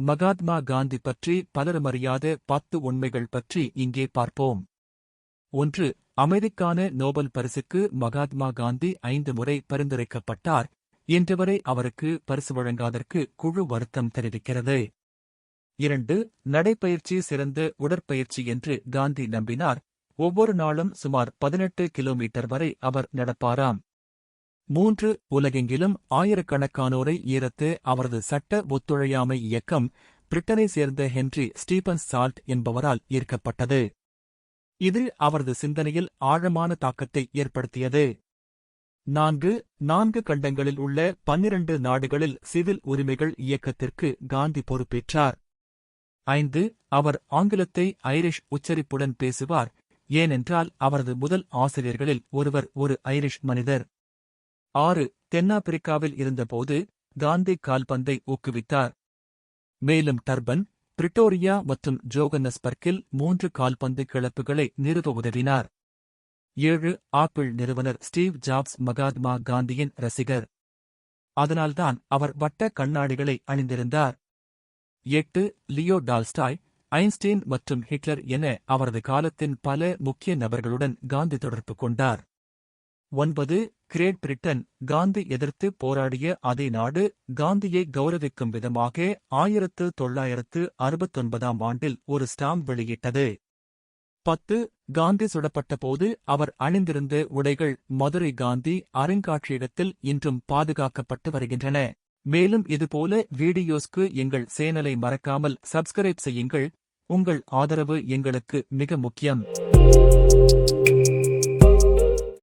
மகாத்மா காந்தி பற்றி பலருமறியாத 10 உண்மைகள் பற்றி இங்கே பார்ப்போம். 1. அமைதிக்கான நோபல் பரிசுக்கு மகாத்மா காந்தி 5 முறை பரிந்துரைக்கப்பட்டார். இன்றுவரை அவருக்கு பரிசு வழங்காதற்கு குழு வருத்தம் தெரிவிக்கிறது. 2. நடைப்பயிற்சி சிறந்த உடற்பயிற்சி என்று காந்தி நம்பினார். ஒவ்வொரு நாளும் சுமார் 18 கிலோமீட்டர் வரை அவர் நடப்பாராம். 3. உலகெங்கிலும் ஆயிரக்கணக்கானோரை ஈர்த்த அவரது சட்ட ஒத்துழையாமை இயக்கம் பிரிட்டனை சேர்ந்த ஹென்றி ஸ்டீபன்ஸ் சால்ட் என்பவரால் ஈர்க்கப்பட்டது. இது அவரது சிந்தனையில் ஆழமான தாக்கத்தை ஏற்படுத்தியது. 4 கண்டங்களில் உள்ள 12 நாடுகளில் சிவில் உரிமைகள் இயக்கத்திற்கு காந்தி பொறுப்பேற்றார். 5. அவர் ஆங்கிலத்தை ஐரிஷ் உச்சரிப்புடன் பேசுவார், ஏனென்றால் அவரது முதல் ஆசிரியர்களில் ஒருவர் ஒரு ஐரிஷ் மனிதர். 6. தென்னாப்பிரிக்காவில் இருந்தபோது காந்தி கால்பந்தை ஊக்குவித்தார். மேலும் டர்பன், பிரிட்டோரியா மற்றும் ஜோகன்னஸ்பர்க்கில் 3 கால்பந்து கிளப்புகளை நிறுவ உதவினார். 7. ஆப்பிள் நிறுவனர் ஸ்டீவ் ஜாப்ஸ் மகாத்மா காந்தியின் ரசிகர். அதனால்தான் அவர் வட்ட கண்ணாடிகளை அணிந்திருந்தார். 8. லியோ டால்ஸ்டாய், ஐன்ஸ்டீன் மற்றும் ஹிட்லர் என அவரது காலத்தின் பல முக்கிய நபர்களுடன் காந்தி தொடர்பு கொண்டார். 9. கிரேட் பிரிட்டன், காந்தி எதிர்த்து போராடிய அதே நாடு காந்தியை கௌரவிக்கும் விதமாக 1969ஆம் ஆண்டில் ஒரு ஸ்டாம்ப் வெளியிட்டது. 10. காந்தி சுடப்பட்டபோது அவர் அணிந்திருந்த உடைகள் மதுரை காந்தி அருங்காட்சியகத்தில் இன்றும் பாதுகாக்கப்பட்டு வருகின்றன. மேலும் இதுபோல வீடியோஸ்க்கு எங்கள் சேனலை மறக்காமல் சப்ஸ்கிரைப் செய்யுங்கள். உங்கள் ஆதரவு எங்களுக்கு மிக முக்கியம்.